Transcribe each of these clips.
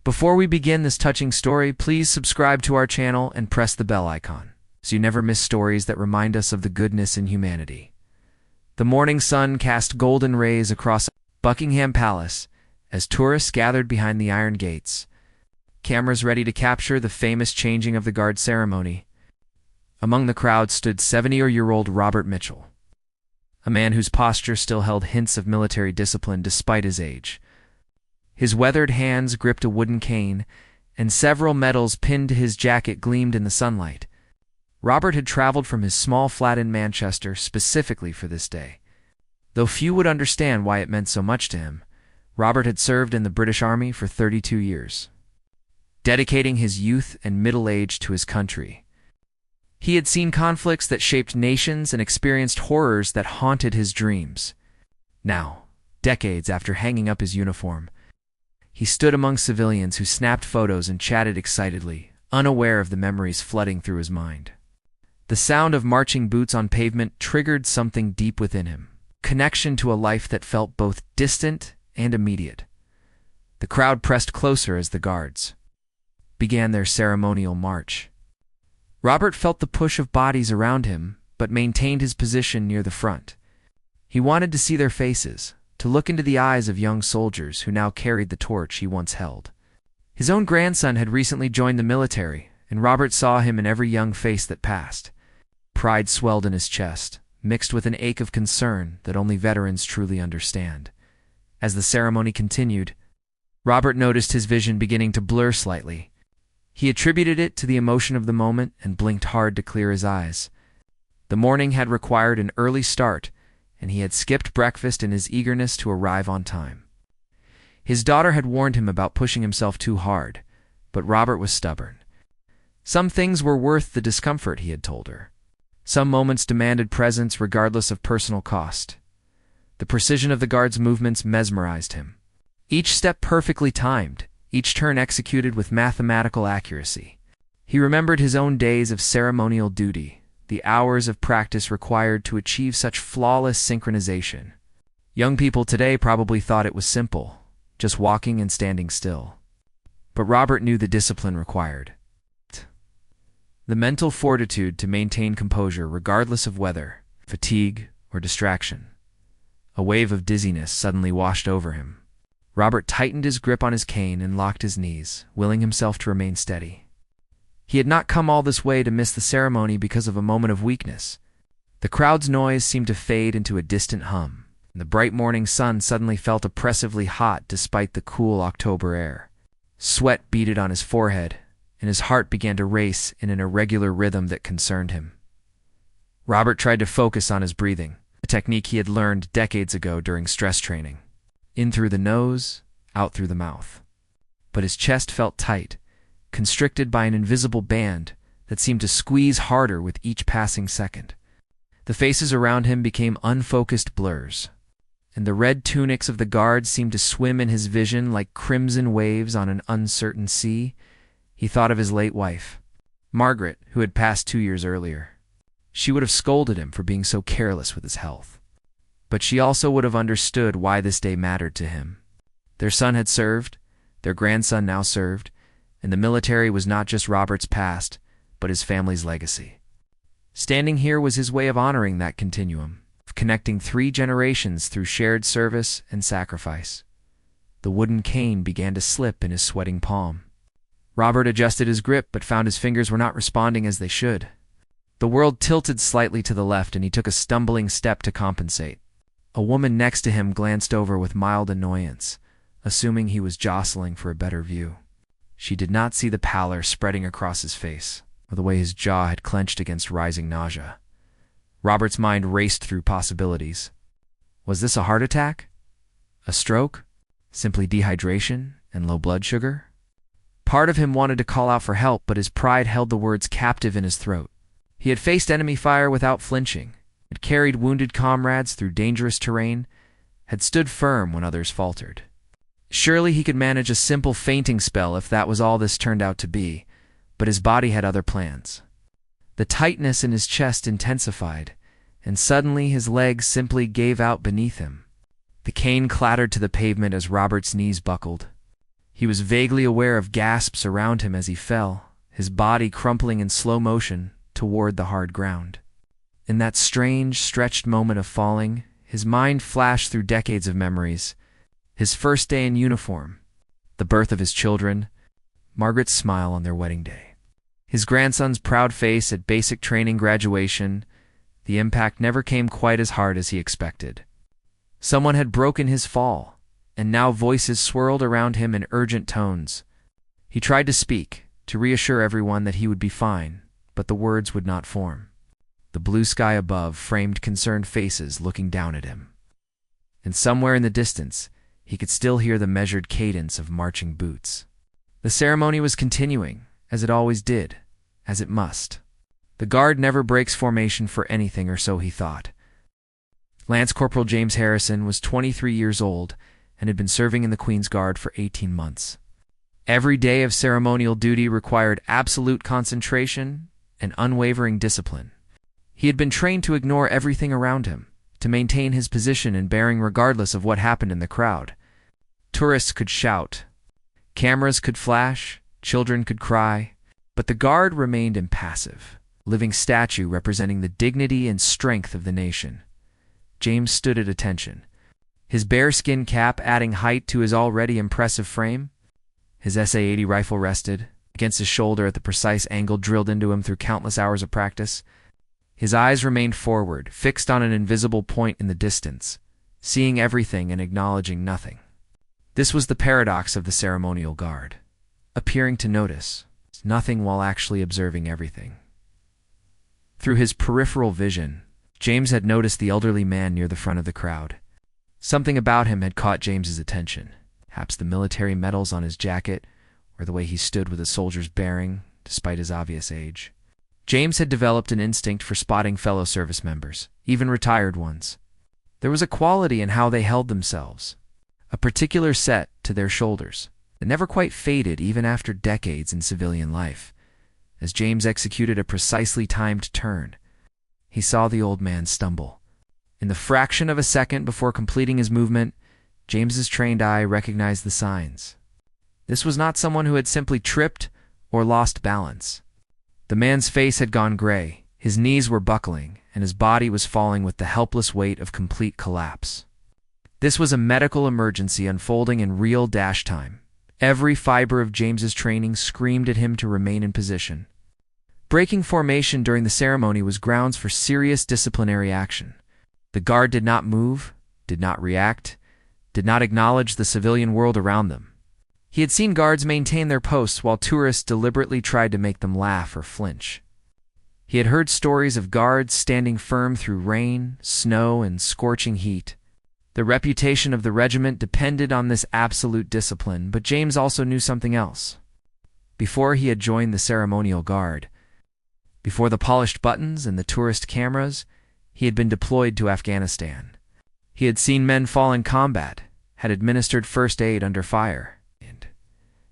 Before we begin this touching story, please subscribe to our channel and press the bell icon, so you never miss stories that remind us of the goodness in humanity. The morning sun cast golden rays across Buckingham Palace as tourists gathered behind the iron gates, cameras ready to capture the famous changing of the guard ceremony. Among the crowd stood 70-year-old Robert Mitchell, a man whose posture still held hints of military discipline despite his age. His weathered hands gripped a wooden cane, and several medals pinned to his jacket gleamed in the sunlight. Robert had traveled from his small flat in Manchester specifically for this day. Though few would understand why it meant so much to him, Robert had served in the British Army for 32 years, dedicating his youth and middle age to his country. He had seen conflicts that shaped nations and experienced horrors that haunted his dreams. Now, decades after hanging up his uniform, he stood among civilians who snapped photos and chatted excitedly, unaware of the memories flooding through his mind. The sound of marching boots on pavement triggered something deep within him, connection to a life that felt both distant and immediate. The crowd pressed closer as the guards began their ceremonial march. Robert felt the push of bodies around him, but maintained his position near the front. He wanted to see their faces, to look into the eyes of young soldiers who now carried the torch he once held. His own grandson had recently joined the military, and Robert saw him in every young face that passed. Pride swelled in his chest, mixed with an ache of concern that only veterans truly understand. As the ceremony continued, Robert noticed his vision beginning to blur slightly. He attributed it to the emotion of the moment and blinked hard to clear his eyes. The morning had required an early start, and he had skipped breakfast in his eagerness to arrive on time. His daughter had warned him about pushing himself too hard, but Robert was stubborn. Some things were worth the discomfort, he had told her. Some moments demanded presence regardless of personal cost. The precision of the guards' movements mesmerized him. Each step perfectly timed, each turn executed with mathematical accuracy. He remembered his own days of ceremonial duty, the hours of practice required to achieve such flawless synchronization. Young people today probably thought it was simple, just walking and standing still. But Robert knew the discipline required. The mental fortitude to maintain composure regardless of weather, fatigue, or distraction. A wave of dizziness suddenly washed over him. Robert tightened his grip on his cane and locked his knees, willing himself to remain steady. He had not come all this way to miss the ceremony because of a moment of weakness. The crowd's noise seemed to fade into a distant hum, and the bright morning sun suddenly felt oppressively hot despite the cool October air. Sweat beaded on his forehead, and his heart began to race in an irregular rhythm that concerned him. Robert tried to focus on his breathing, a technique he had learned decades ago during stress training. In through the nose, out through the mouth. But his chest felt tight, constricted by an invisible band that seemed to squeeze harder with each passing second. The faces around him became unfocused blurs, and the red tunics of the guards seemed to swim in his vision like crimson waves on an uncertain sea. He thought of his late wife, Margaret, who had passed 2 years earlier. She would have scolded him for being so careless with his health. But she also would have understood why this day mattered to him. Their son had served, their grandson now served, and the military was not just Robert's past, but his family's legacy. Standing here was his way of honoring that continuum, of connecting 3 generations through shared service and sacrifice. The wooden cane began to slip in his sweating palm. Robert adjusted his grip but found his fingers were not responding as they should. The world tilted slightly to the left and he took a stumbling step to compensate. A woman next to him glanced over with mild annoyance, assuming he was jostling for a better view. She did not see the pallor spreading across his face, or the way his jaw had clenched against rising nausea. Robert's mind raced through possibilities. Was this a heart attack? A stroke? Simply dehydration and low blood sugar? Part of him wanted to call out for help, but his pride held the words captive in his throat. He had faced enemy fire without flinching, had carried wounded comrades through dangerous terrain, had stood firm when others faltered. Surely he could manage a simple fainting spell if that was all this turned out to be, but his body had other plans. The tightness in his chest intensified, and suddenly his legs simply gave out beneath him. The cane clattered to the pavement as Robert's knees buckled. He was vaguely aware of gasps around him as he fell, his body crumpling in slow motion toward the hard ground. In that strange, stretched moment of falling, his mind flashed through decades of memories. His first day in uniform, the birth of his children, Margaret's smile on their wedding day, his grandson's proud face at basic training graduation. The impact never came quite as hard as he expected. Someone had broken his fall, and now voices swirled around him in urgent tones. He tried to speak, to reassure everyone that he would be fine, but the words would not form. The blue sky above framed concerned faces looking down at him. And somewhere in the distance, he could still hear the measured cadence of marching boots. The ceremony was continuing, as it always did, as it must. The guard never breaks formation for anything, or so he thought. Lance Corporal James Harrison was 23 years old and had been serving in the Queen's Guard for 18 months. Every day of ceremonial duty required absolute concentration and unwavering discipline. He had been trained to ignore everything around him, to maintain his position and bearing regardless of what happened in the crowd. Tourists could shout, cameras could flash, children could cry, but the guard remained impassive, living statue representing the dignity and strength of the nation. James stood at attention, his bearskin cap adding height to his already impressive frame. His SA-80 rifle rested against his shoulder at the precise angle drilled into him through countless hours of practice. His eyes remained forward, fixed on an invisible point in the distance, seeing everything and acknowledging nothing. This was the paradox of the ceremonial guard, appearing to notice nothing while actually observing everything. Through his peripheral vision, James had noticed the elderly man near the front of the crowd. Something about him had caught James's attention, perhaps the military medals on his jacket, or the way he stood with a soldier's bearing, despite his obvious age. James had developed an instinct for spotting fellow service members, even retired ones. There was a quality in how they held themselves, a particular set to their shoulders, that never quite faded even after decades in civilian life. As James executed a precisely timed turn, he saw the old man stumble. In the fraction of a second before completing his movement, James's trained eye recognized the signs. This was not someone who had simply tripped or lost balance. The man's face had gone gray, his knees were buckling, and his body was falling with the helpless weight of complete collapse. This was a medical emergency unfolding in real dash time. Every fiber of James's training screamed at him to remain in position. Breaking formation during the ceremony was grounds for serious disciplinary action. The guard did not move, did not react, did not acknowledge the civilian world around them. He had seen guards maintain their posts while tourists deliberately tried to make them laugh or flinch. He had heard stories of guards standing firm through rain, snow, and scorching heat. The reputation of the regiment depended on this absolute discipline, but James also knew something else. Before he had joined the ceremonial guard, before the polished buttons and the tourist cameras, he had been deployed to Afghanistan. He had seen men fall in combat, had administered first aid under fire, and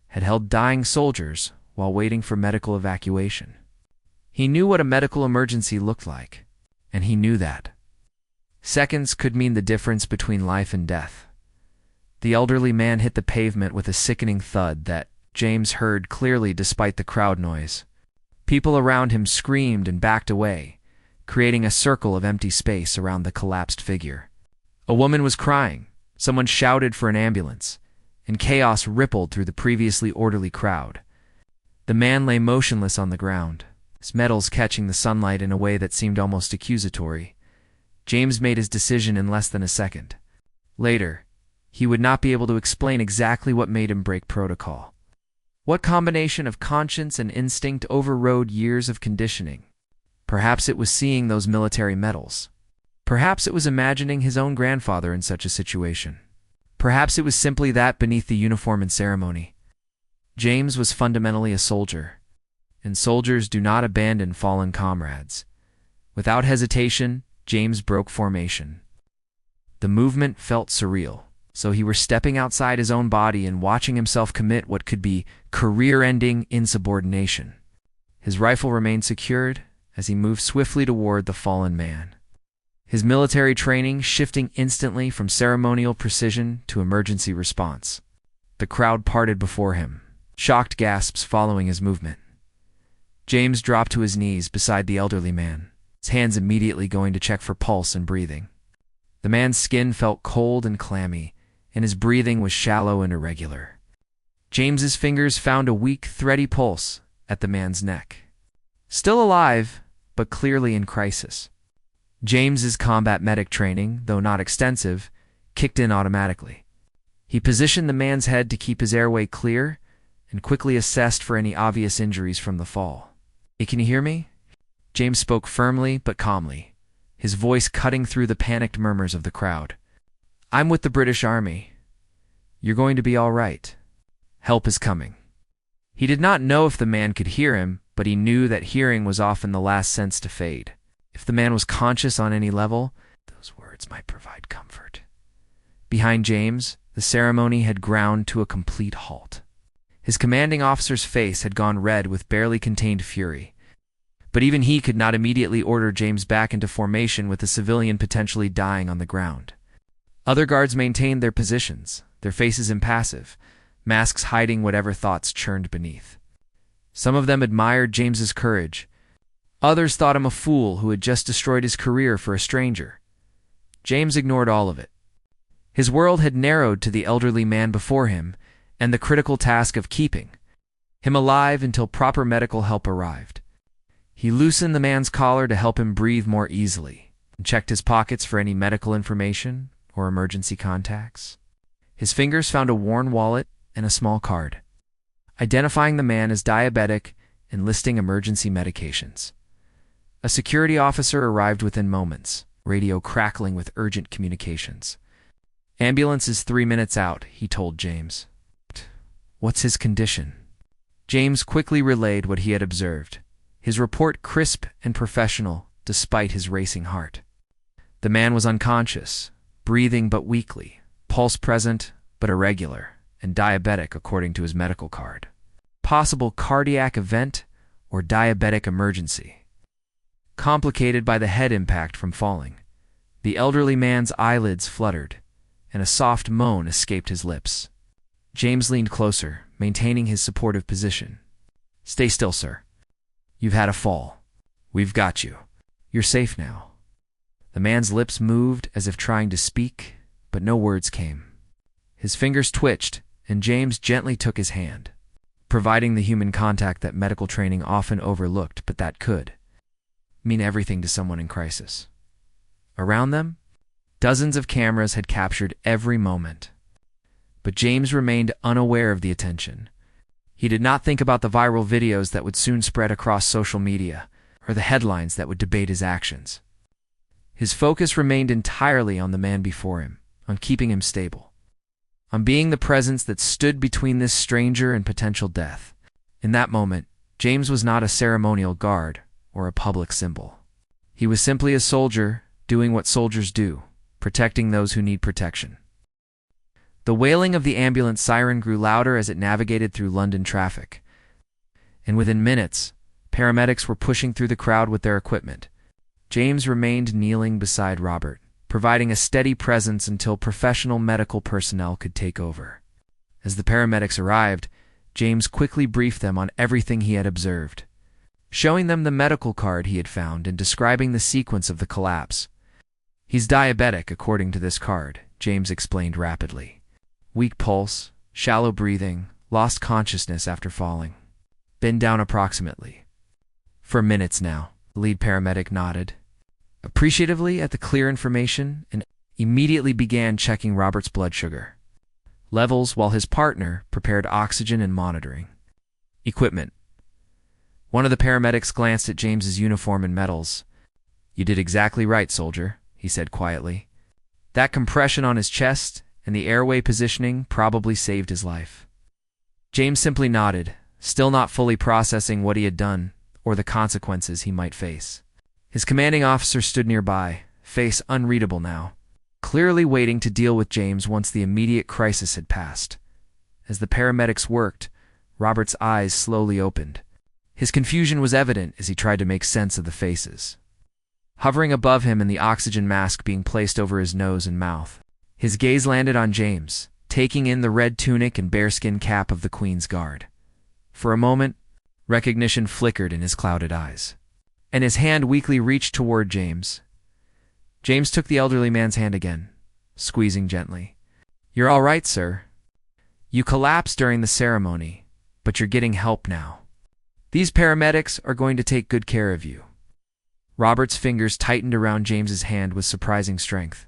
had held dying soldiers while waiting for medical evacuation. He knew what a medical emergency looked like, and he knew that seconds could mean the difference between life and death. The elderly man hit the pavement with a sickening thud that James heard clearly despite the crowd noise. People around him screamed and backed away, creating a circle of empty space around the collapsed figure. A woman was crying, someone shouted for an ambulance, and chaos rippled through the previously orderly crowd. The man lay motionless on the ground, his medals catching the sunlight in a way that seemed almost accusatory. James made his decision in less than a second. Later, he would not be able to explain exactly what made him break protocol. What combination of conscience and instinct overrode years of conditioning? Perhaps it was seeing those military medals. Perhaps it was imagining his own grandfather in such a situation. Perhaps it was simply that beneath the uniform and ceremony. James was fundamentally a soldier, and soldiers do not abandon fallen comrades. Without hesitation, James broke formation. The movement felt surreal, so he were stepping outside his own body and watching himself commit what could be career-ending insubordination. His rifle remained secured as he moved swiftly toward the fallen man. His military training shifting instantly from ceremonial precision to emergency response. The crowd parted before him, shocked gasps following his movement. James dropped to his knees beside the elderly man, his hands immediately going to check for pulse and breathing. The man's skin felt cold and clammy, and his breathing was shallow and irregular. James's fingers found a weak, thready pulse at the man's neck. Still alive, but clearly in crisis. James's combat medic training, though not extensive, kicked in automatically. He positioned the man's head to keep his airway clear and quickly assessed for any obvious injuries from the fall. "Hey, can you hear me?" James spoke firmly but calmly, his voice cutting through the panicked murmurs of the crowd. "I'm with the British Army. You're going to be all right. Help is coming." He did not know if the man could hear him, but he knew that hearing was often the last sense to fade. If the man was conscious on any level, those words might provide comfort. Behind James, the ceremony had ground to a complete halt. His commanding officer's face had gone red with barely contained fury. But even he could not immediately order James back into formation with a civilian potentially dying on the ground. Other guards maintained their positions, their faces impassive, masks hiding whatever thoughts churned beneath. Some of them admired James's courage. Others thought him a fool who had just destroyed his career for a stranger. James ignored all of it. His world had narrowed to the elderly man before him and the critical task of keeping him alive until proper medical help arrived. He loosened the man's collar to help him breathe more easily and checked his pockets for any medical information or emergency contacts. His fingers found a worn wallet and a small card, identifying the man as diabetic and listing emergency medications. A security officer arrived within moments, radio crackling with urgent communications. "Ambulance is 3 minutes out," he told James. "What's his condition?" James quickly relayed what he had observed, his report crisp and professional despite his racing heart. The man was unconscious, breathing but weakly, pulse present but irregular, and diabetic according to his medical card. Possible cardiac event or diabetic emergency. Complicated by the head impact from falling, the elderly man's eyelids fluttered, and a soft moan escaped his lips. James leaned closer, maintaining his supportive position. "Stay still, sir. You've had a fall. We've got you. You're safe now." The man's lips moved as if trying to speak, but no words came. His fingers twitched, and James gently took his hand, providing the human contact that medical training often overlooked, but that could mean everything to someone in crisis. Around them, dozens of cameras had captured every moment. But James remained unaware of the attention. He did not think about the viral videos that would soon spread across social media, or the headlines that would debate his actions. His focus remained entirely on the man before him, on keeping him stable, on being the presence that stood between this stranger and potential death. In that moment, James was not a ceremonial guard or a public symbol. He was simply a soldier doing what soldiers do, protecting those who need protection. The wailing of the ambulance siren grew louder as it navigated through London traffic, and within minutes, paramedics were pushing through the crowd with their equipment. James remained kneeling beside Robert, providing a steady presence until professional medical personnel could take over. As the paramedics arrived, James quickly briefed them on everything he had observed, showing them the medical card he had found and describing the sequence of the collapse. "He's diabetic, according to this card," James explained rapidly. "Weak pulse, shallow breathing, lost consciousness after falling. Been down approximately for minutes now." The lead paramedic nodded appreciatively at the clear information and immediately began checking Robert's blood sugar levels while his partner prepared oxygen and monitoring equipment. One of the paramedics glanced at James's uniform and medals. "You did exactly right, soldier," he said quietly. "That compression on his chest and the airway positioning probably saved his life." James simply nodded, still not fully processing what he had done or the consequences he might face. His commanding officer stood nearby, face unreadable now, clearly waiting to deal with James once the immediate crisis had passed. As the paramedics worked, Robert's eyes slowly opened. His confusion was evident as he tried to make sense of the faces hovering above him and the oxygen mask being placed over his nose and mouth. His gaze landed on James, taking in the red tunic and bearskin cap of the Queen's Guard. For a moment, recognition flickered in his clouded eyes, and his hand weakly reached toward James. James took the elderly man's hand again, squeezing gently. "You're all right, sir. You collapsed during the ceremony, but you're getting help now. These paramedics are going to take good care of you." Robert's fingers tightened around James's hand with surprising strength,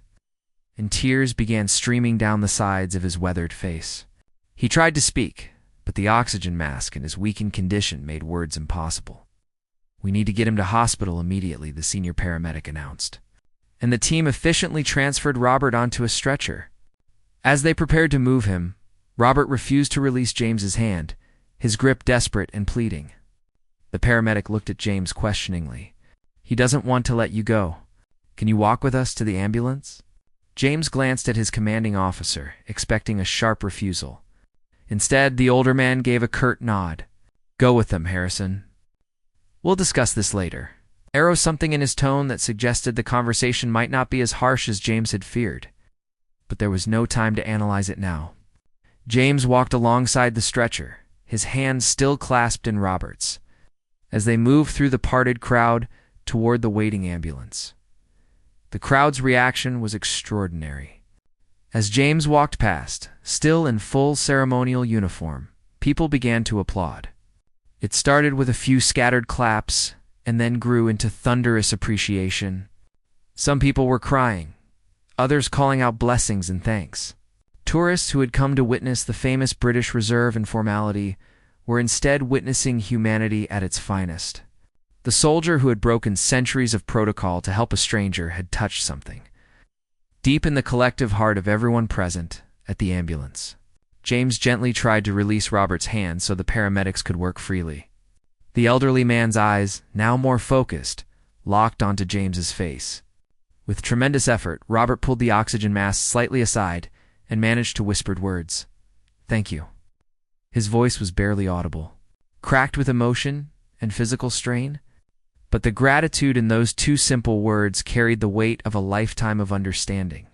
and tears began streaming down the sides of his weathered face. He tried to speak, but the oxygen mask and his weakened condition made words impossible. "We need to get him to hospital immediately," the senior paramedic announced, and the team efficiently transferred Robert onto a stretcher. As they prepared to move him, Robert refused to release James's hand, his grip desperate and pleading. The paramedic looked at James questioningly. "He doesn't want to let you go. Can you walk with us to the ambulance?" James glanced at his commanding officer, expecting a sharp refusal. Instead, the older man gave a curt nod. "Go with them, Harrison. We'll discuss this later." There was something in his tone that suggested the conversation might not be as harsh as James had feared. But there was no time to analyze it now. James walked alongside the stretcher, his hands still clasped in Robert's, as they moved through the parted crowd toward the waiting ambulance. The crowd's reaction was extraordinary. As James walked past, still in full ceremonial uniform, people began to applaud. It started with a few scattered claps and then grew into thunderous appreciation. Some people were crying, others calling out blessings and thanks. Tourists who had come to witness the famous British reserve and formality were instead witnessing humanity at its finest. The soldier who had broken centuries of protocol to help a stranger had touched something deep in the collective heart of everyone present at the ambulance. James gently tried to release Robert's hand so the paramedics could work freely. The elderly man's eyes, now more focused, locked onto James's face. With tremendous effort, Robert pulled the oxygen mask slightly aside and managed to whisper words. "Thank you." His voice was barely audible, cracked with emotion and physical strain, but the gratitude in those two simple words carried the weight of a lifetime of understanding.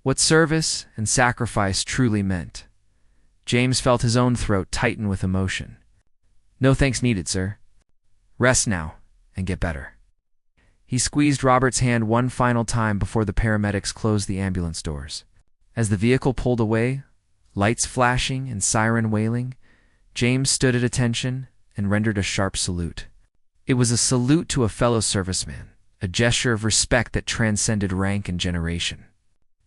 What service and sacrifice truly meant. James felt his own throat tighten with emotion. "No thanks needed, sir. Rest now and get better." He squeezed Robert's hand one final time before the paramedics closed the ambulance doors. As the vehicle pulled away, lights flashing and siren wailing, James stood at attention and rendered a sharp salute. It was a salute to a fellow serviceman, a gesture of respect that transcended rank and generation,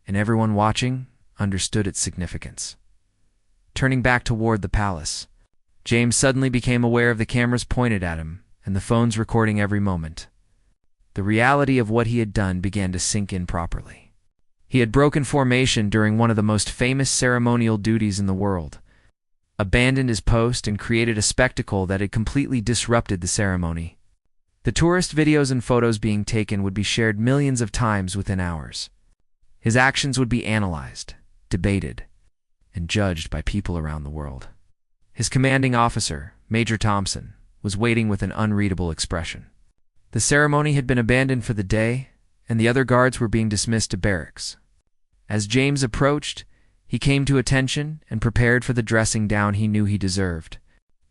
and everyone watching understood its significance. Turning back toward the palace, James suddenly became aware of the cameras pointed at him and the phones recording every moment. The reality of what he had done began to sink in properly. He had broken formation during one of the most famous ceremonial duties in the world, abandoned his post, and created a spectacle that had completely disrupted the ceremony. The tourist videos and photos being taken would be shared millions of times within hours. His actions would be analyzed, debated, and judged by people around the world. His commanding officer, Major Thompson, was waiting with an unreadable expression. The ceremony had been abandoned for the day, and the other guards were being dismissed to barracks. As James approached, he came to attention and prepared for the dressing down he knew he deserved.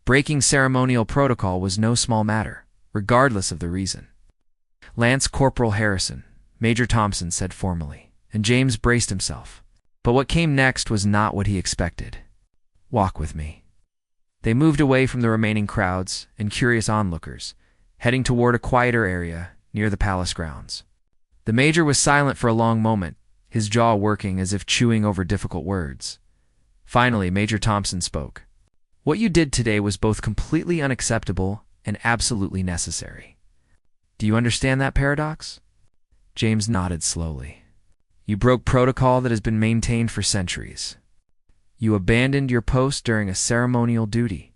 Breaking ceremonial protocol was no small matter, regardless of the reason. "Lance Corporal Harrison," Major Thompson said formally, and James braced himself. But what came next was not what he expected. "Walk with me." They moved away from the remaining crowds and curious onlookers, heading toward a quieter area near the palace grounds. The major was silent for a long moment, his jaw working as if chewing over difficult words. Finally, Major Thompson spoke. "What you did today was both completely unacceptable and absolutely necessary. Do you understand that paradox?" James nodded slowly. "You broke protocol that has been maintained for centuries. You abandoned your post during a ceremonial duty.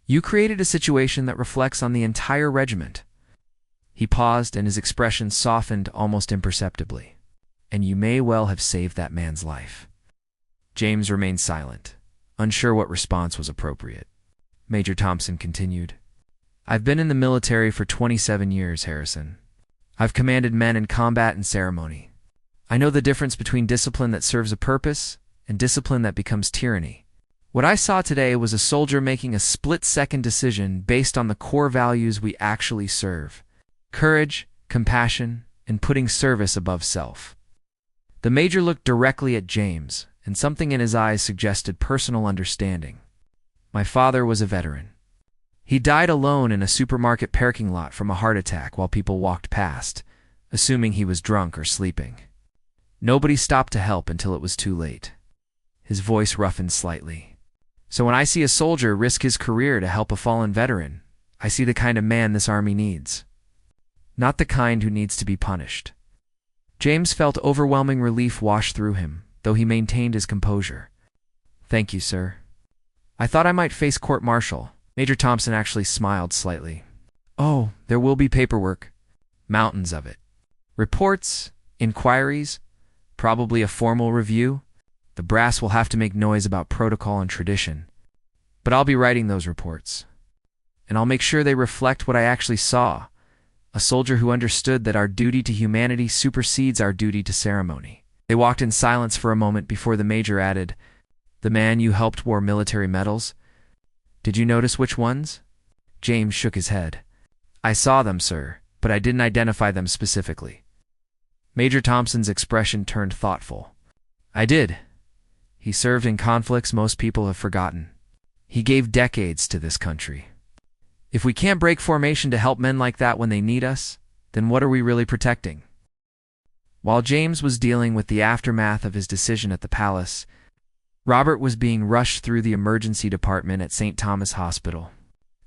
You created a situation that reflects on the entire regiment." He paused, and his expression softened almost imperceptibly. "And you may well have saved that man's life." James remained silent, unsure what response was appropriate. Major Thompson continued, "I've been in the military for 27 years, Harrison. I've commanded men in combat and ceremony. I know the difference between discipline that serves a purpose and discipline that becomes tyranny. What I saw today was a soldier making a split-second decision based on the core values we actually serve: courage, compassion, and putting service above self. The major looked directly at James, and something in his eyes suggested personal understanding. My father was a veteran. He died alone in a supermarket parking lot from a heart attack while people walked past, assuming he was drunk or sleeping. Nobody stopped to help until it was too late. His voice roughened slightly. So when I see a soldier risk his career to help a fallen veteran, I see the kind of man this army needs. Not the kind who needs to be punished. James felt overwhelming relief wash through him, though he maintained his composure. Thank you, sir. I thought I might face court-martial. Major Thompson actually smiled slightly. Oh, there will be paperwork. Mountains of it. Reports, inquiries, probably a formal review. The brass will have to make noise about protocol and tradition. But I'll be writing those reports. And I'll make sure they reflect what I actually saw. A soldier who understood that our duty to humanity supersedes our duty to ceremony. They walked in silence for a moment before the major added, "The man you helped wore military medals? Did you notice which ones?" James shook his head. "I saw them, sir, but I didn't identify them specifically." Major Thompson's expression turned thoughtful. "I did. He served in conflicts most people have forgotten. He gave decades to this country. If we can't break formation to help men like that when they need us, then what are we really protecting?" While James was dealing with the aftermath of his decision at the palace, Robert was being rushed through the emergency department at St. Thomas Hospital.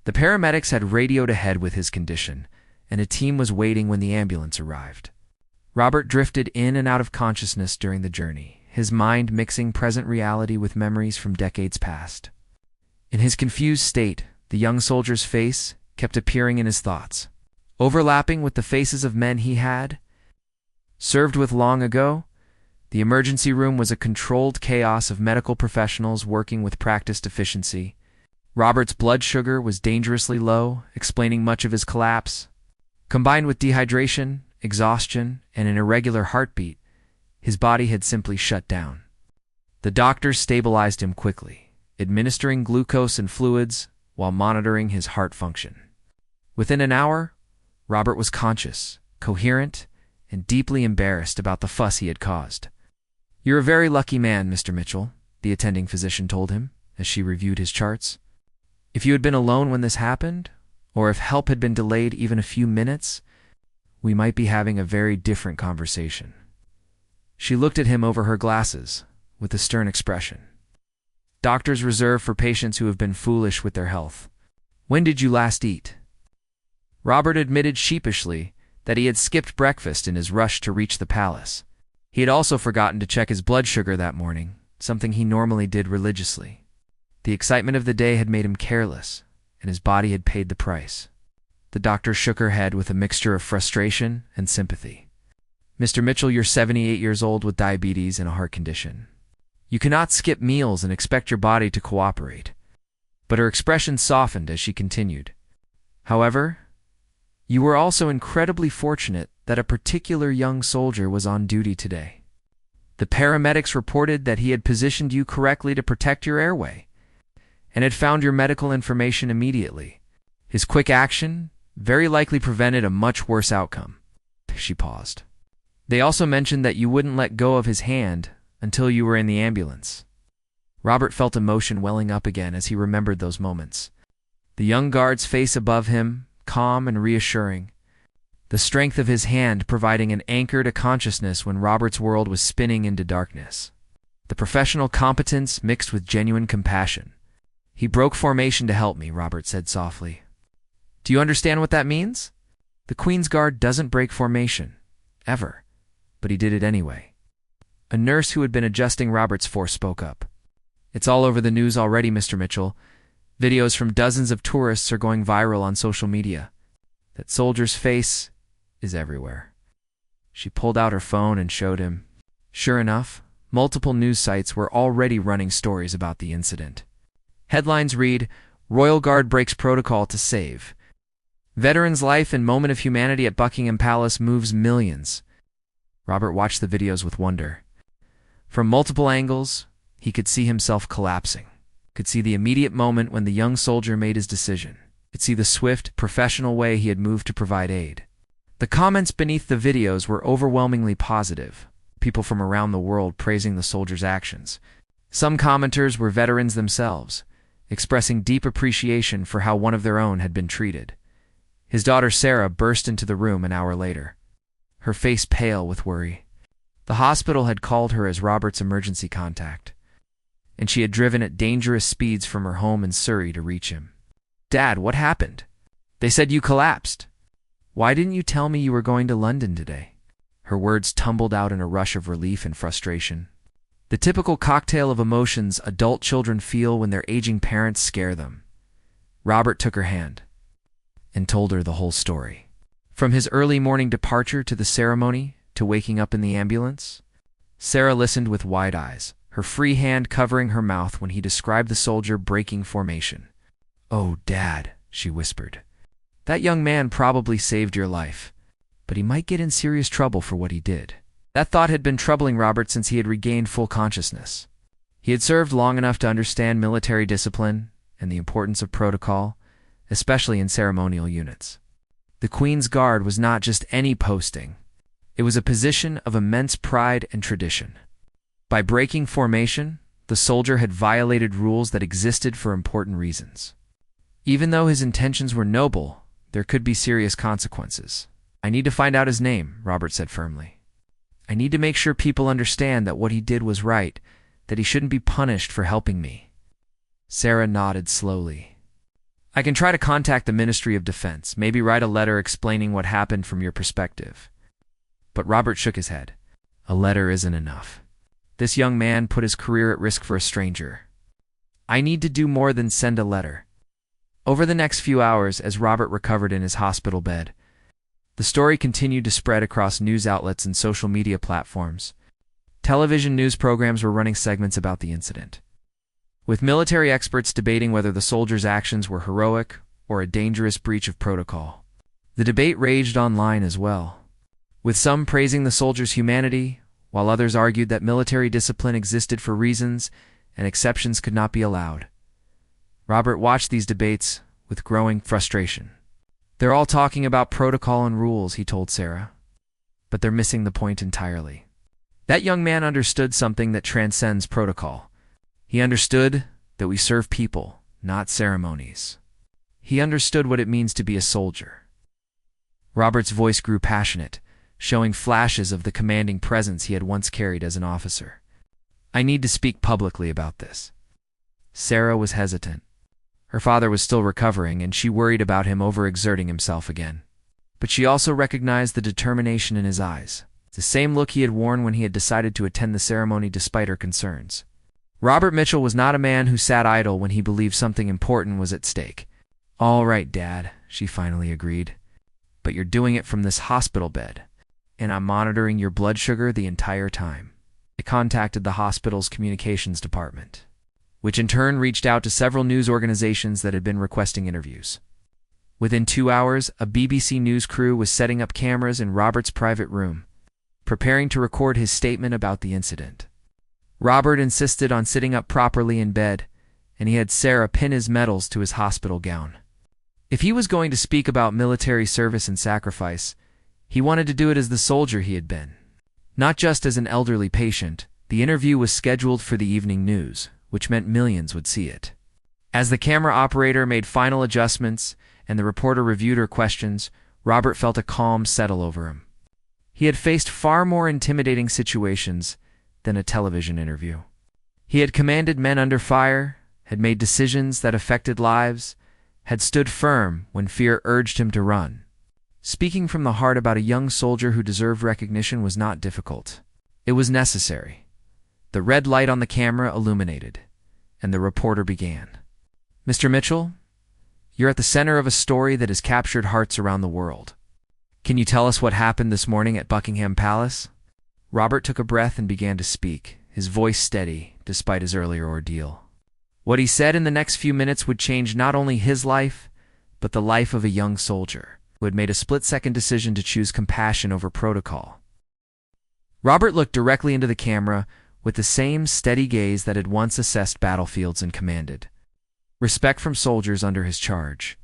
The paramedics had radioed ahead with his condition, and a team was waiting when the ambulance arrived. Robert drifted in and out of consciousness during the journey, his mind mixing present reality with memories from decades past. In his confused state, the young soldier's face kept appearing in his thoughts, overlapping with the faces of men he had served with long ago. The emergency room was a controlled chaos of medical professionals working with practiced efficiency. Robert's blood sugar was dangerously low, explaining much of his collapse. Combined with dehydration, exhaustion, and an irregular heartbeat, his body had simply shut down. The doctors stabilized him quickly, administering glucose and fluids while monitoring his heart function. Within an hour, Robert was conscious, coherent, and deeply embarrassed about the fuss he had caused. "You're a very lucky man, Mr. Mitchell," the attending physician told him as she reviewed his charts. "If you had been alone when this happened, or if help had been delayed even a few minutes, we might be having a very different conversation." She looked at him over her glasses with a stern expression. "Doctors reserve for patients who have been foolish with their health. When did you last eat?" Robert admitted sheepishly that he had skipped breakfast in his rush to reach the palace. He had also forgotten to check his blood sugar that morning, something he normally did religiously. The excitement of the day had made him careless, and his body had paid the price. The doctor shook her head with a mixture of frustration and sympathy. "Mr. Mitchell, you're 78 years old with diabetes and a heart condition. You cannot skip meals and expect your body to cooperate." But her expression softened as she continued. "However, you were also incredibly fortunate that a particular young soldier was on duty today. The paramedics reported that he had positioned you correctly to protect your airway, and had found your medical information immediately. His quick action very likely prevented a much worse outcome." She paused. "They also mentioned that you wouldn't let go of his hand until you were in the ambulance." Robert felt emotion welling up again as he remembered those moments. The young guard's face above him, calm and reassuring. The strength of his hand providing an anchor to consciousness when Robert's world was spinning into darkness. The professional competence mixed with genuine compassion. "He broke formation to help me," Robert said softly. "Do you understand what that means? The Queen's Guard doesn't break formation, ever, but he did it anyway." A nurse who had been adjusting Robert's force spoke up. "It's all over the news already, Mr. Mitchell. Videos from dozens of tourists are going viral on social media. That soldier's face is everywhere." She pulled out her phone and showed him. Sure enough, multiple news sites were already running stories about the incident. Headlines read, "Royal Guard breaks protocol to save." "Veteran's life and moment of humanity at Buckingham Palace moves millions." Robert watched the videos with wonder. From multiple angles, He could see himself collapsing, could see the immediate moment when the young soldier made his decision, could see the swift, professional way he had moved to provide aid. The comments beneath the videos were overwhelmingly positive, people from around the world praising the soldier's actions. Some commenters were veterans themselves, expressing deep appreciation for how one of their own had been treated. His daughter Sarah burst into the room an hour later, her face pale with worry. The hospital had called her as Robert's emergency contact, and she had driven at dangerous speeds from her home in Surrey to reach him. "Dad, what happened? They said you collapsed. Why didn't you tell me you were going to London today?" Her words tumbled out in a rush of relief and frustration. The typical cocktail of emotions adult children feel when their aging parents scare them. Robert took her hand and told her the whole story. From his early morning departure to the ceremony, to waking up in the ambulance. Sarah listened with wide eyes, her free hand covering her mouth when he described the soldier breaking formation. "Oh, Dad," she whispered. "That young man probably saved your life, but he might get in serious trouble for what he did." That thought had been troubling Robert since he had regained full consciousness. He had served long enough to understand military discipline and the importance of protocol, especially in ceremonial units. The Queen's Guard was not just any posting. It was a position of immense pride and tradition. By breaking formation, the soldier had violated rules that existed for important reasons. Even though his intentions were noble, there could be serious consequences. "I need to find out his name," Robert said firmly. "I need to make sure people understand that what he did was right, that he shouldn't be punished for helping me." Sarah nodded slowly. "I can try to contact the Ministry of Defense, maybe write a letter explaining what happened from your perspective." But Robert shook his head. "A letter isn't enough. This young man put his career at risk for a stranger. I need to do more than send a letter." Over the next few hours, as Robert recovered in his hospital bed, the story continued to spread across news outlets and social media platforms. Television news programs were running segments about the incident, with military experts debating whether the soldier's actions were heroic or a dangerous breach of protocol. The debate raged online as well, with some praising the soldier's humanity, while others argued that military discipline existed for reasons and exceptions could not be allowed. Robert watched these debates with growing frustration. "They're all talking about protocol and rules," he told Sarah, "but they're missing the point entirely. That young man understood something that transcends protocol. He understood that we serve people, not ceremonies. He understood what it means to be a soldier." Robert's voice grew passionate, showing flashes of the commanding presence he had once carried as an officer. "I need to speak publicly about this." Sarah was hesitant. Her father was still recovering, and she worried about him overexerting himself again. But she also recognized the determination in his eyes, the same look he had worn when he had decided to attend the ceremony despite her concerns. Robert Mitchell was not a man who sat idle when he believed something important was at stake. "All right, Dad," she finally agreed. "But you're doing it from this hospital bed, and I'm monitoring your blood sugar the entire time." I contacted the hospital's communications department, which in turn reached out to several news organizations that had been requesting interviews. Within 2 hours, a BBC News crew was setting up cameras in Robert's private room, preparing to record his statement about the incident. Robert insisted on sitting up properly in bed, and he had Sarah pin his medals to his hospital gown. If he was going to speak about military service and sacrifice, he wanted to do it as the soldier he had been, not just as an elderly patient. The interview was scheduled for the evening news, which meant millions would see it. As the camera operator made final adjustments and the reporter reviewed her questions, Robert felt a calm settle over him. He had faced far more intimidating situations than a television interview. He had commanded men under fire, had made decisions that affected lives, had stood firm when fear urged him to run. Speaking from the heart about a young soldier who deserved recognition was not difficult. It was necessary. The red light on the camera illuminated, and the reporter began. "Mr. Mitchell, you're at the center of a story that has captured hearts around the world. Can you tell us what happened this morning at Buckingham Palace?" Robert took a breath and began to speak, his voice steady despite his earlier ordeal. What he said in the next few minutes would change not only his life, but the life of a young soldier who had made a split-second decision to choose compassion over protocol. Robert looked directly into the camera, with the same steady gaze that had once assessed battlefields and commanded respect from soldiers under his charge.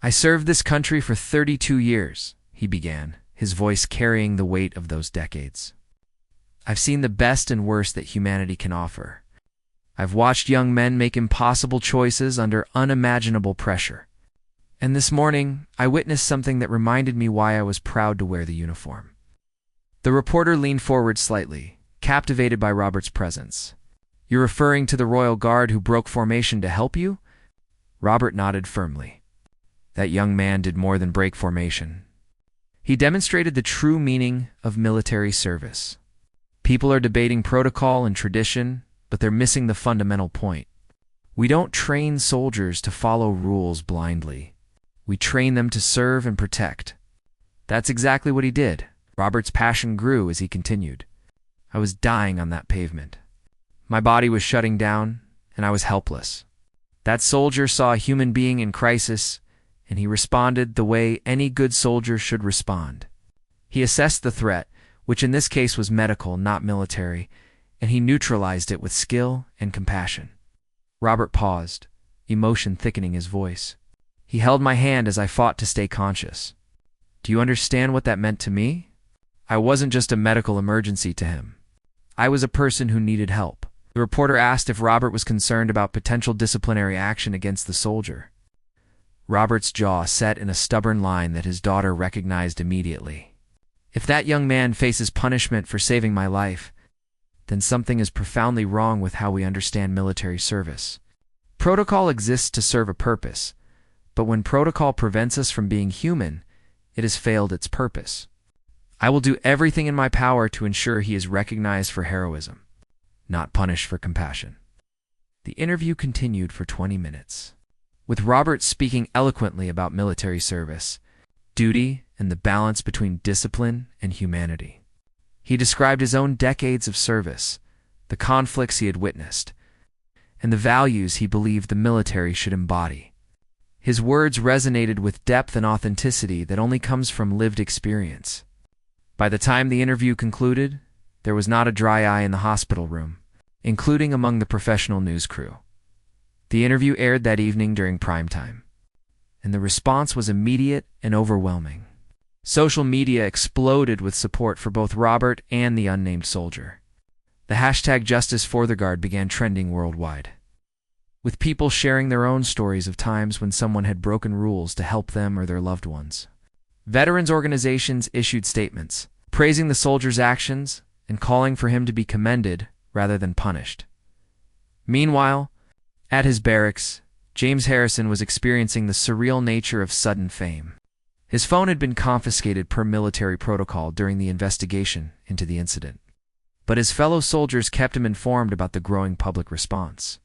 "I served this country for 32 years, he began, his voice carrying the weight of those decades. "I've seen the best and worst that humanity can offer. I've watched young men make impossible choices under unimaginable pressure. And this morning, I witnessed something that reminded me why I was proud to wear the uniform." The reporter leaned forward slightly, captivated by Robert's presence. "You're referring to the Royal Guard who broke formation to help you?" Robert nodded firmly. That young man did more than break formation. He demonstrated the true meaning of military service. People are debating protocol and tradition, but they're missing the fundamental point. We don't train soldiers to follow rules blindly. We train them to serve and protect. That's exactly what he did. Robert's passion grew as he continued. "I was dying on that pavement. My body was shutting down, and I was helpless. That soldier saw a human being in crisis, and he responded the way any good soldier should respond. He assessed the threat, which in this case was medical, not military, and he neutralized it with skill and compassion." Robert paused, emotion thickening his voice. He held my hand as I fought to stay conscious. "Do you understand what that meant to me? I wasn't just a medical emergency to him. I was a person who needed help." The reporter asked if Robert was concerned about potential disciplinary action against the soldier. Robert's jaw set in a stubborn line that his daughter recognized immediately. "If that young man faces punishment for saving my life, then something is profoundly wrong with how we understand military service. Protocol exists to serve a purpose, but when protocol prevents us from being human, it has failed its purpose. I will do everything in my power to ensure he is recognized for heroism, not punished for compassion." The interview continued for 20 minutes, with Robert speaking eloquently about military service, duty, and the balance between discipline and humanity. He described his own decades of service, the conflicts he had witnessed, and the values he believed the military should embody. His words resonated with depth and authenticity that only comes from lived experience. By the time the interview concluded, there was not a dry eye in the hospital room, including among the professional news crew. The interview aired that evening during prime time, and the response was immediate and overwhelming. Social media exploded with support for both Robert and the unnamed soldier. The hashtag #JusticeForTheGuard began trending worldwide, with people sharing their own stories of times when someone had broken rules to help them or their loved ones. Veterans organizations issued statements, praising the soldier's actions and calling for him to be commended rather than punished. Meanwhile, at his barracks, James Harrison was experiencing the surreal nature of sudden fame. His phone had been confiscated per military protocol during the investigation into the incident, but his fellow soldiers kept him informed about the growing public response.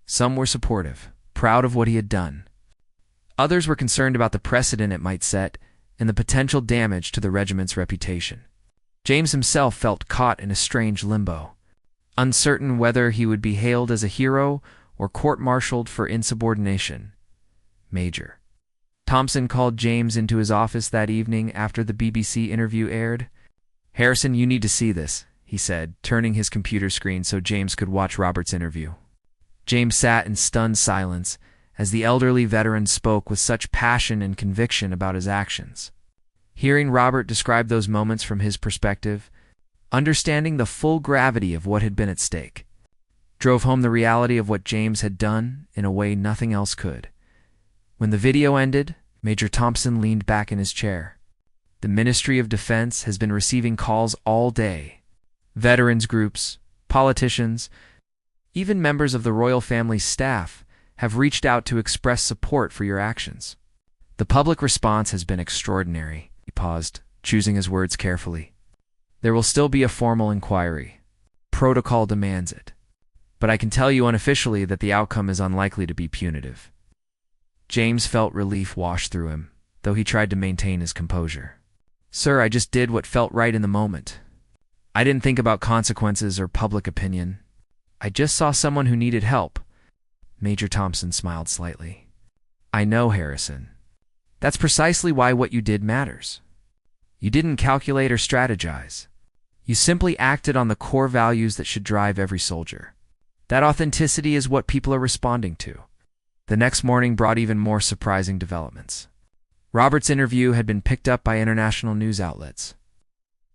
Some were supportive, proud of what he had done. Others were concerned about the precedent it might set and the potential damage to the regiment's reputation. James himself felt caught in a strange limbo, uncertain whether he would be hailed as a hero or court-martialed for insubordination. Major Thompson called James into his office that evening after the BBC interview aired. "Harrison, you need to see this," he said, turning his computer screen so James could watch Robert's interview. James sat in stunned silence as the elderly veteran spoke with such passion and conviction about his actions. Hearing Robert describe those moments from his perspective, understanding the full gravity of what had been at stake, drove home the reality of what James had done in a way nothing else could. When the video ended, Major Thompson leaned back in his chair. "The Ministry of Defense has been receiving calls all day. Veterans groups, politicians, even members of the royal family's staff have reached out to express support for your actions. The public response has been extraordinary." He paused, choosing his words carefully. "There will still be a formal inquiry. Protocol demands it. But I can tell you unofficially that the outcome is unlikely to be punitive." James felt relief wash through him, though he tried to maintain his composure. "Sir, I just did what felt right in the moment. I didn't think about consequences or public opinion. I just saw someone who needed help." Major Thompson smiled slightly. "I know, Harrison. That's precisely why what you did matters. You didn't calculate or strategize. You simply acted on the core values that should drive every soldier. That authenticity is what people are responding to. The next morning brought even more surprising developments. Robert's interview had been picked up by international news outlets,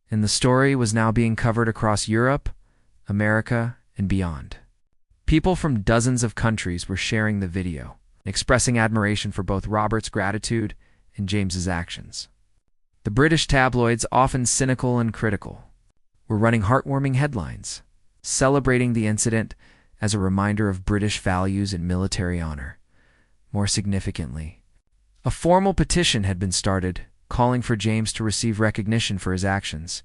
and the story was now being covered across Europe, America, and beyond. People from dozens of countries were sharing the video, expressing admiration for both Robert's gratitude and James's actions. The British tabloids, often cynical and critical, were running heartwarming headlines, celebrating the incident as a reminder of British values and military honor. More significantly, a formal petition had been started calling for James to receive recognition for his actions.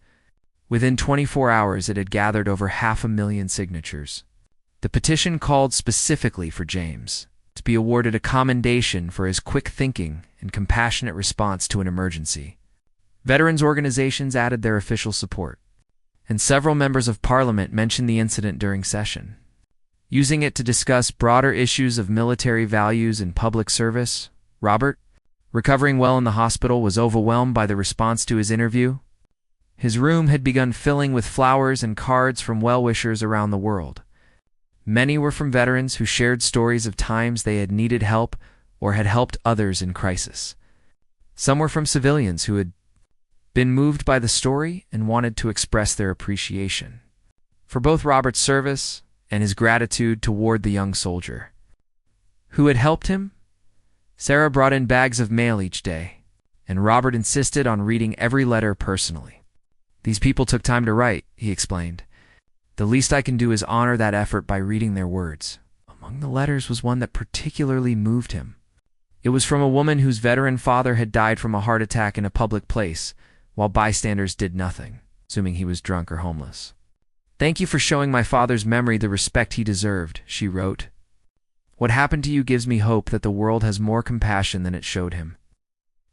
Within 24 hours, it had gathered over 500,000 signatures. The petition called specifically for James to be awarded a commendation for his quick thinking and compassionate response to an emergency. Veterans organizations added their official support, and several members of Parliament mentioned the incident during session. Using it to discuss broader issues of military values and public service, Robert, recovering well in the hospital, was overwhelmed by the response to his interview. His room had begun filling with flowers and cards from well-wishers around the world. Many were from veterans who shared stories of times they had needed help or had helped others in crisis. Some were from civilians who had been moved by the story and wanted to express their appreciation for both Robert's service and his gratitude toward the young soldier who had helped him. Sarah brought in bags of mail each day, and Robert insisted on reading every letter personally. "These people took time to write," he explained. "The least I can do is honor that effort by reading their words." Among the letters was one that particularly moved him. It was from a woman whose veteran father had died from a heart attack in a public place, while bystanders did nothing, assuming he was drunk or homeless. "Thank you for showing my father's memory the respect he deserved," she wrote. "What happened to you gives me hope that the world has more compassion than it showed him."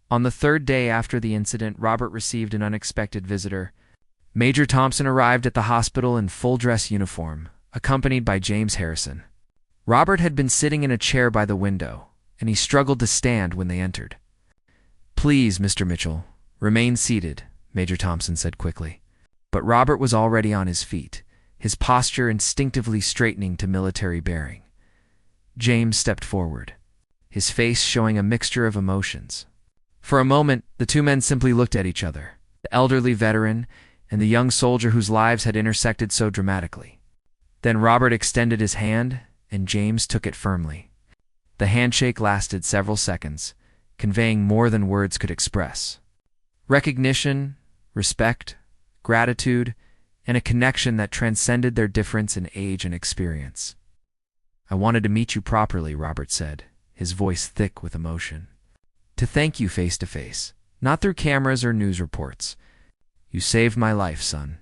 On the third day after the incident, Robert received an unexpected visitor. Major Thompson arrived at the hospital in full-dress uniform, accompanied by James Harrison. Robert had been sitting in a chair by the window, and he struggled to stand when they entered. "Please, Mr. Mitchell, remain seated," Major Thompson said quickly. But Robert was already on his feet, his posture instinctively straightening to military bearing. James stepped forward, his face showing a mixture of emotions. For a moment, the two men simply looked at each other, the elderly veteran and the young soldier whose lives had intersected so dramatically. Then Robert extended his hand, and James took it firmly. The handshake lasted several seconds, conveying more than words could express. Recognition, respect, gratitude, and a connection that transcended their difference in age and experience. "I wanted to meet you properly," Robert said, his voice thick with emotion. "To thank you face to face, not through cameras or news reports. You saved my life, son.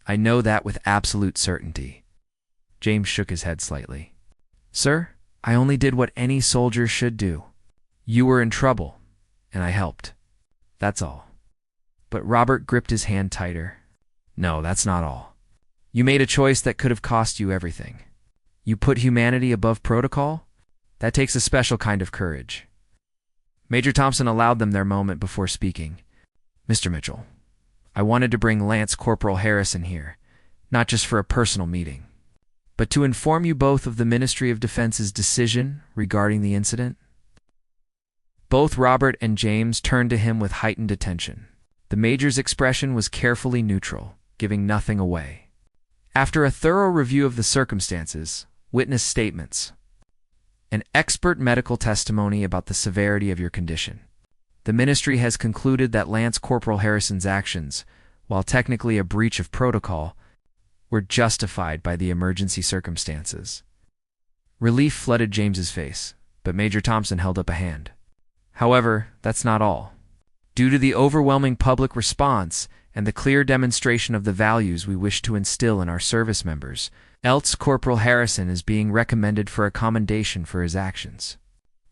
I know that with absolute certainty." James shook his head slightly. "Sir, I only did what any soldier should do. You were in trouble, and I helped. That's all." But Robert gripped his hand tighter. "No, that's not all. You made a choice that could have cost you everything. You put humanity above protocol? That takes a special kind of courage." Major Thompson allowed them their moment before speaking. "Mr. Mitchell, I wanted to bring Lance Corporal Harrison here, not just for a personal meeting, but to inform you both of the Ministry of Defense's decision regarding the incident." Both Robert and James turned to him with heightened attention. The Major's expression was carefully neutral, giving nothing away. "After a thorough review of the circumstances, witness statements, and expert medical testimony about the severity of your condition, the Ministry has concluded that Lance Corporal Harrison's actions, while technically a breach of protocol, were justified by the emergency circumstances." Relief flooded James's face, but Major Thompson held up a hand. "However, that's not all. Due to the overwhelming public response and the clear demonstration of the values we wish to instill in our service members, Lance Corporal Harrison is being recommended for a commendation for his actions.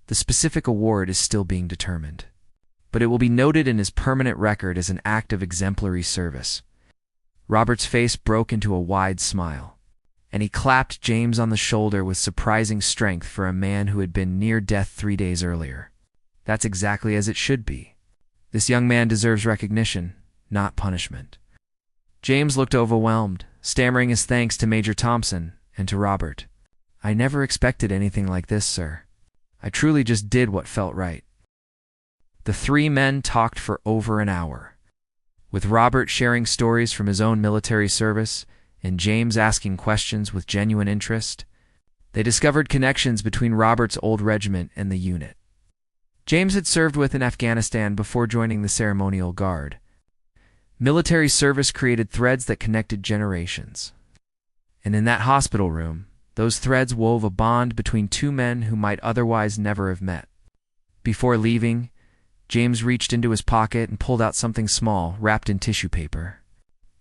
The specific award is still being determined, but it will be noted in his permanent record as an act of exemplary service." Robert's face broke into a wide smile, and he clapped James on the shoulder with surprising strength for a man who had been near death 3 days earlier. "That's exactly as it should be. This young man deserves recognition, not punishment." James looked overwhelmed, stammering his thanks to Major Thompson and to Robert. "I never expected anything like this, sir. I truly just did what felt right." The three men talked for over an hour, with Robert sharing stories from his own military service and James asking questions with genuine interest. They discovered connections between Robert's old regiment and the unit. James had served with in Afghanistan before joining the ceremonial guard. Military service created threads that connected generations. And in that hospital room, those threads wove a bond between two men who might otherwise never have met. Before leaving, James reached into his pocket and pulled out something small, wrapped in tissue paper.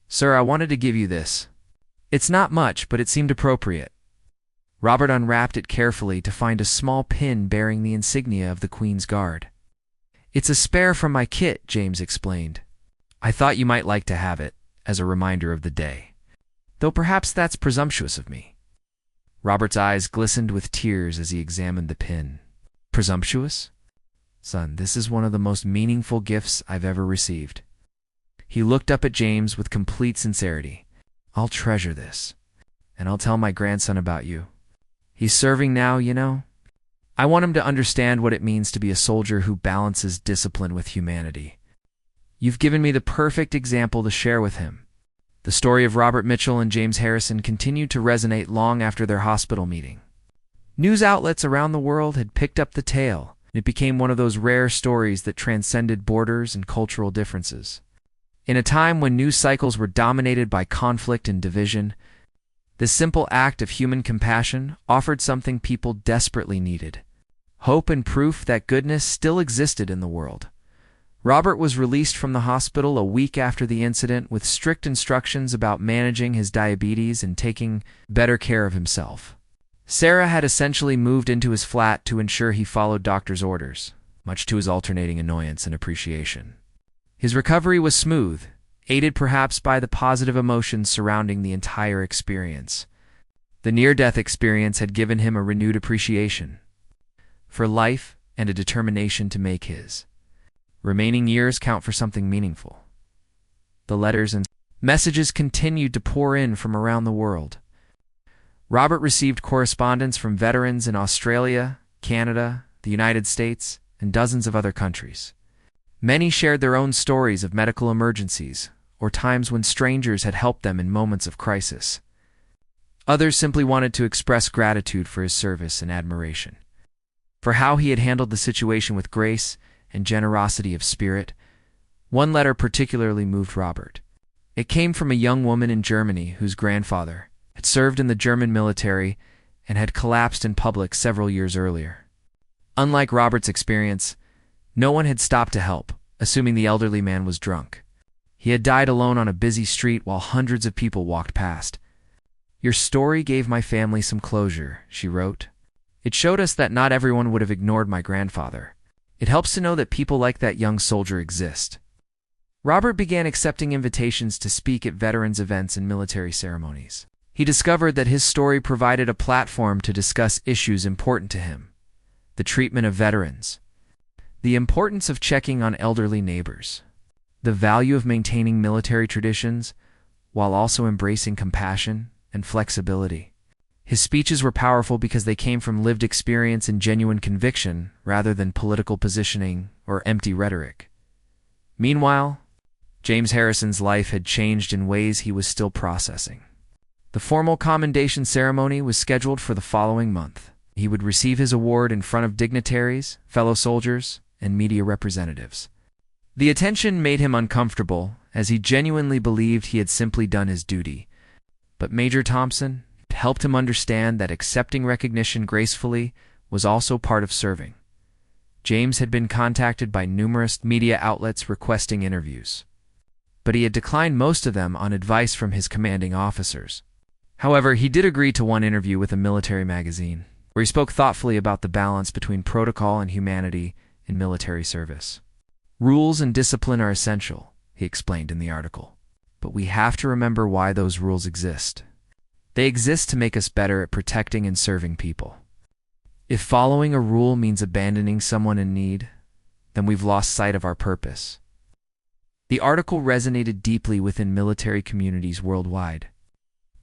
"Sir, I wanted to give you this. It's not much, but it seemed appropriate." Robert unwrapped it carefully to find a small pin bearing the insignia of the Queen's Guard. "It's a spare from my kit," James explained. "I thought you might like to have it, as a reminder of the day. Though perhaps that's presumptuous of me." Robert's eyes glistened with tears as he examined the pin. "Presumptuous? Son, this is one of the most meaningful gifts I've ever received." He looked up at James with complete sincerity. "I'll treasure this, and I'll tell my grandson about you. He's serving now, you know. I want him to understand what it means to be a soldier who balances discipline with humanity. You've given me the perfect example to share with him." The story of Robert Mitchell and James Harrison continued to resonate long after their hospital meeting. News outlets around the world had picked up the tale, and it became one of those rare stories that transcended borders and cultural differences. In a time when news cycles were dominated by conflict and division, this simple act of human compassion offered something people desperately needed: hope and proof that goodness still existed in the world. Robert was released from the hospital a week after the incident with strict instructions about managing his diabetes and taking better care of himself. Sarah had essentially moved into his flat to ensure he followed doctor's orders, much to his alternating annoyance and appreciation. His recovery was smooth, aided perhaps by the positive emotions surrounding the entire experience. The near-death experience had given him a renewed appreciation for life and a determination to make his remaining years count for something meaningful. The letters and messages continued to pour in from around the world. Robert received correspondence from veterans in Australia, Canada, the United States, and dozens of other countries. Many shared their own stories of medical emergencies or times when strangers had helped them in moments of crisis. Others simply wanted to express gratitude for his service and admiration for how he had handled the situation with grace and generosity of spirit. One letter particularly moved Robert. It came from a young woman in Germany whose grandfather had served in the German military and had collapsed in public several years earlier. Unlike Robert's experience, no one had stopped to help, assuming the elderly man was drunk. He had died alone on a busy street while hundreds of people walked past. "Your story gave my family some closure," she wrote. "It showed us that not everyone would have ignored my grandfather. It helps to know that people like that young soldier exist." Robert began accepting invitations to speak at veterans' events and military ceremonies. He discovered that his story provided a platform to discuss issues important to him: the treatment of veterans, the importance of checking on elderly neighbors, the value of maintaining military traditions while also embracing compassion and flexibility. His speeches were powerful because they came from lived experience and genuine conviction rather than political positioning or empty rhetoric. Meanwhile, James Harrison's life had changed in ways he was still processing. The formal commendation ceremony was scheduled for the following month. He would receive his award in front of dignitaries, fellow soldiers, and media representatives. The attention made him uncomfortable, as he genuinely believed he had simply done his duty. But Major Thompson helped him understand that accepting recognition gracefully was also part of serving. James had been contacted by numerous media outlets requesting interviews, but he had declined most of them on advice from his commanding officers. However, he did agree to one interview with a military magazine, where he spoke thoughtfully about the balance between protocol and humanity in military service. "Rules and discipline are essential," he explained in the article, "but we have to remember why those rules exist. They exist to make us better at protecting and serving people. If following a rule means abandoning someone in need, then we've lost sight of our purpose." The article resonated deeply within military communities worldwide.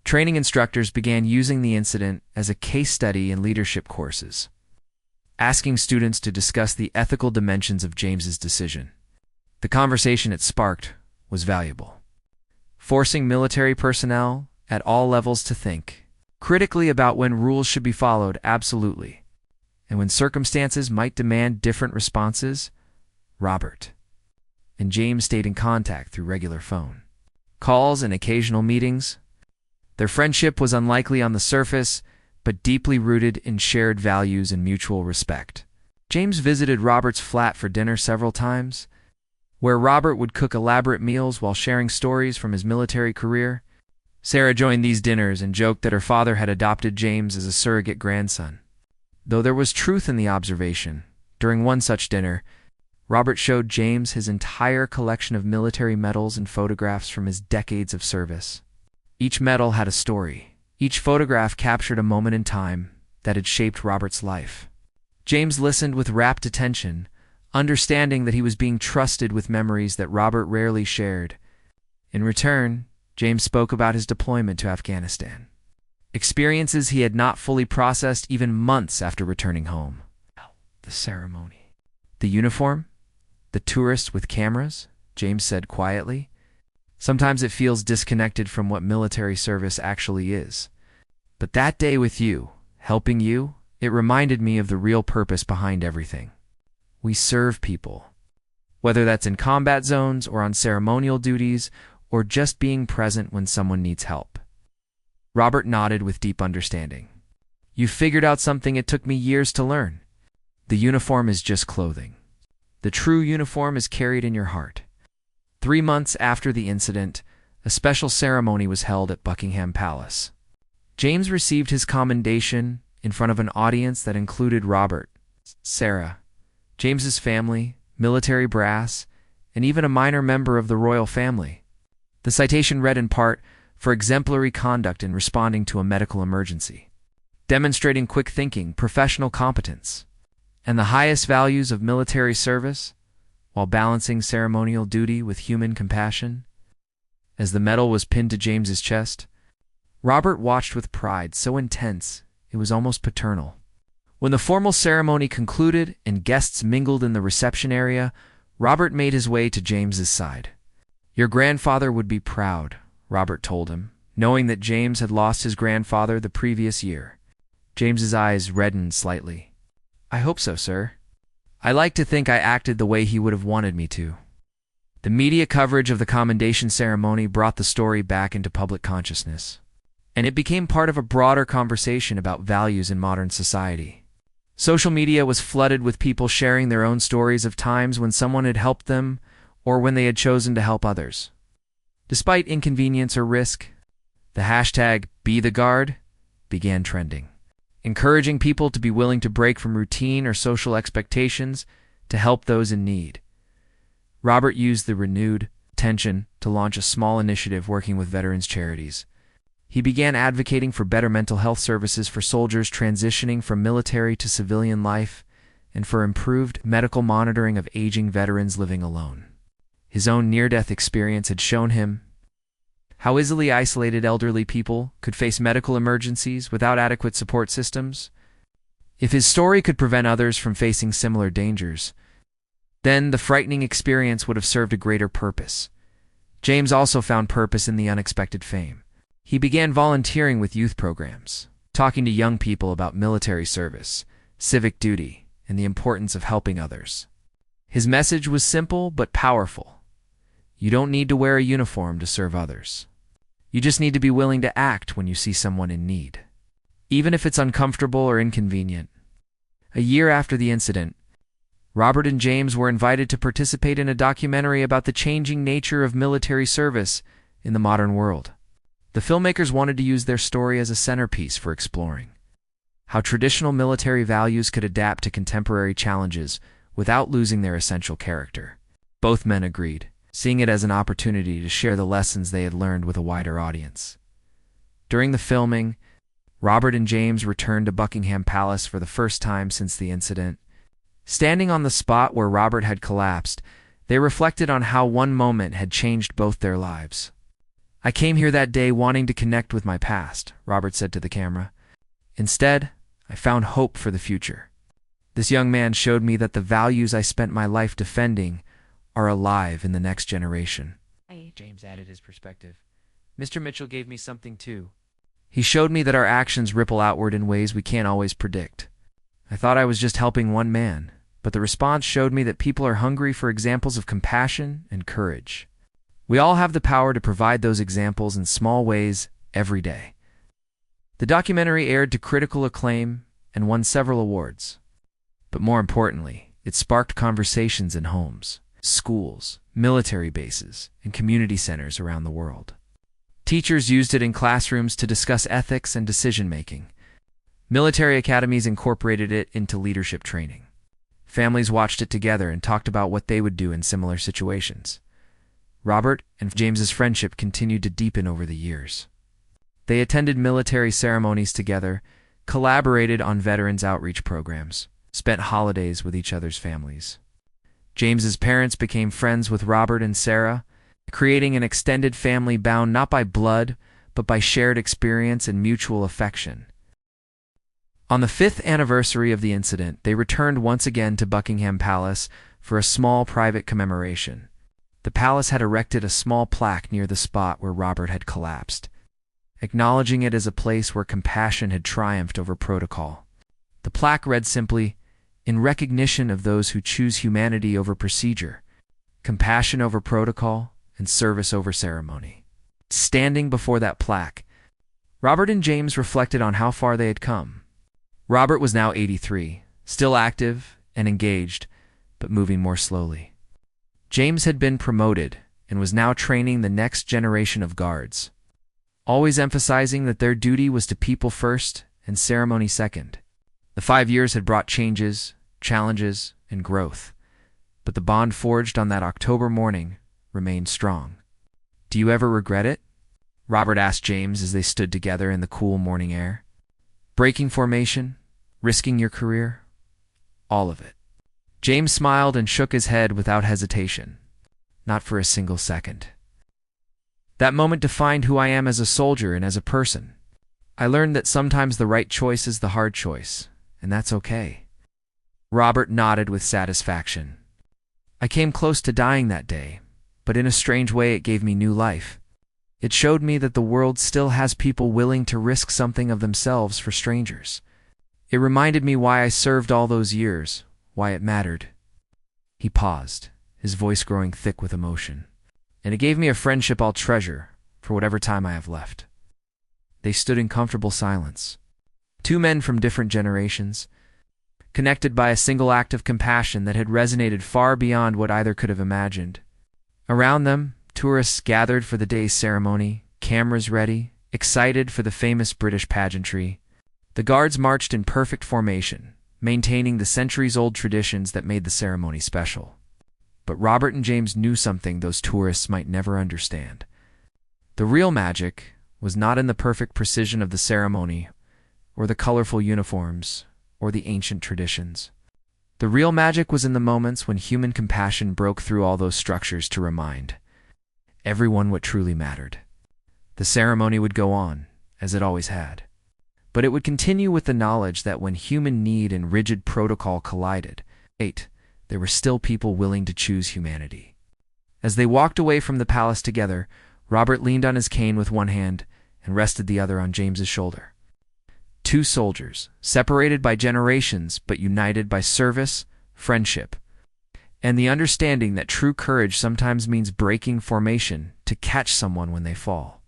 Training instructors began using the incident as a case study in leadership courses, asking students to discuss the ethical dimensions of James's decision. The conversation it sparked was valuable, forcing military personnel at all levels to think critically about when rules should be followed, absolutely, and when circumstances might demand different responses. Robert and James stayed in contact through regular phone calls and occasional meetings. Their friendship was unlikely on the surface, but deeply rooted in shared values and mutual respect. James visited Robert's flat for dinner several times, where Robert would cook elaborate meals while sharing stories from his military career. Sarah joined these dinners and joked that her father had adopted James as a surrogate grandson. Though there was truth in the observation, during one such dinner, Robert showed James his entire collection of military medals and photographs from his decades of service. Each medal had a story. Each photograph captured a moment in time that had shaped Robert's life. James listened with rapt attention, understanding that he was being trusted with memories that Robert rarely shared. In return, James spoke about his deployment to Afghanistan, experiences he had not fully processed even months after returning home. The ceremony. The uniform? The tourist with cameras? James said quietly. Sometimes it feels disconnected from what military service actually is. But that day with you, helping you, it reminded me of the real purpose behind everything. We serve people, whether that's in combat zones or on ceremonial duties or just being present when someone needs help. Robert nodded with deep understanding. You figured out something it took me years to learn. The uniform is just clothing. The true uniform is carried in your heart. 3 months after the incident, a special ceremony was held at Buckingham Palace. James received his commendation in front of an audience that included Robert, Sarah, James's family, military brass, and even a minor member of the royal family. The citation read in part, for exemplary conduct in responding to a medical emergency, demonstrating quick thinking, professional competence, and the highest values of military service, while balancing ceremonial duty with human compassion. As the medal was pinned to James's chest, Robert watched with pride so intense it was almost paternal. When the formal ceremony concluded and guests mingled in the reception area, Robert made his way to James's side. Your grandfather would be proud, Robert told him, knowing that James had lost his grandfather the previous year. James's eyes reddened slightly. I hope so, sir. I like to think I acted the way he would have wanted me to. The media coverage of the commendation ceremony brought the story back into public consciousness, and it became part of a broader conversation about values in modern society. Social media was flooded with people sharing their own stories of times when someone had helped them or when they had chosen to help others. Despite inconvenience or risk, the hashtag #BeTheGuard began trending, encouraging people to be willing to break from routine or social expectations to help those in need. Robert used the renewed attention to launch a small initiative working with veterans charities. He began advocating for better mental health services for soldiers transitioning from military to civilian life and for improved medical monitoring of aging veterans living alone. His own near-death experience had shown him how easily isolated elderly people could face medical emergencies without adequate support systems. If his story could prevent others from facing similar dangers, then the frightening experience would have served a greater purpose. James also found purpose in the unexpected fame. He began volunteering with youth programs, talking to young people about military service, civic duty, and the importance of helping others. His message was simple but powerful. You don't need to wear a uniform to serve others. You just need to be willing to act when you see someone in need, even if it's uncomfortable or inconvenient. A year after the incident, Robert and James were invited to participate in a documentary about the changing nature of military service in the modern world. The filmmakers wanted to use their story as a centerpiece for exploring how traditional military values could adapt to contemporary challenges without losing their essential character. Both men agreed, seeing it as an opportunity to share the lessons they had learned with a wider audience. During the filming, Robert and James returned to Buckingham Palace for the first time since the incident. Standing on the spot where Robert had collapsed, They reflected on how one moment had changed both their lives. "I came here that day wanting to connect with my past," Robert said to the camera. "Instead, I found hope for the future. This young man showed me that the values I spent my life defending are alive in the next generation." James added his perspective. "Mr. Mitchell gave me something too. He showed me that our actions ripple outward in ways we can't always predict. I thought I was just helping one man, but the response showed me that people are hungry for examples of compassion and courage. We all have the power to provide those examples in small ways every day." The documentary aired to critical acclaim and won several awards. But more importantly, it sparked conversations in homes, schools, military bases, and community centers around the world. Teachers used it in classrooms to discuss ethics and decision-making. Military academies incorporated it into leadership training. Families watched it together and talked about what they would do in similar situations. Robert and James's friendship continued to deepen over the years. They attended military ceremonies together, collaborated on veterans outreach programs, spent holidays with each other's families. James's parents became friends with Robert and Sarah, creating an extended family bound not by blood, but by shared experience and mutual affection. On the 5th anniversary of the incident, they returned once again to Buckingham Palace for a small private commemoration. The palace had erected a small plaque near the spot where Robert had collapsed, acknowledging it as a place where compassion had triumphed over protocol. The plaque read simply, "In recognition of those who choose humanity over procedure, compassion over protocol, and service over ceremony." Standing before that plaque, Robert and James reflected on how far they had come. Robert was now 83, still active and engaged, but moving more slowly. James had been promoted and was now training the next generation of guards, always emphasizing that their duty was to people first and ceremony second. The 5 years had brought changes, challenges, and growth, but the bond forged on that October morning remained strong. "Do you ever regret it?" Robert asked James as they stood together in the cool morning air. "Breaking formation, risking your career, all of it." James smiled and shook his head without hesitation. "Not for a single second. That moment defined who I am as a soldier and as a person. I learned that sometimes the right choice is the hard choice, and that's okay." Robert nodded with satisfaction. "I came close to dying that day, but in a strange way it gave me new life. It showed me that the world still has people willing to risk something of themselves for strangers. It reminded me why I served all those years, why it mattered." He paused, his voice growing thick with emotion. "And it gave me a friendship I'll treasure for whatever time I have left." They stood in comfortable silence. Two men from different generations, connected by a single act of compassion that had resonated far beyond what either could have imagined. Around them, tourists gathered for the day's ceremony, cameras ready, excited for the famous British pageantry. The guards marched in perfect formation, maintaining the centuries-old traditions that made the ceremony special. But Robert and James knew something those tourists might never understand. The real magic was not in the perfect precision of the ceremony, or the colorful uniforms, or the ancient traditions. The real magic was in the moments when human compassion broke through all those structures to remind everyone what truly mattered. The ceremony would go on, as it always had. But it would continue with the knowledge that when human need and rigid protocol collided, there were still people willing to choose humanity. As they walked away from the palace together, Robert leaned on his cane with one hand and rested the other on James's shoulder. Two soldiers, separated by generations but united by service, friendship, and the understanding that true courage sometimes means breaking formation to catch someone when they fall.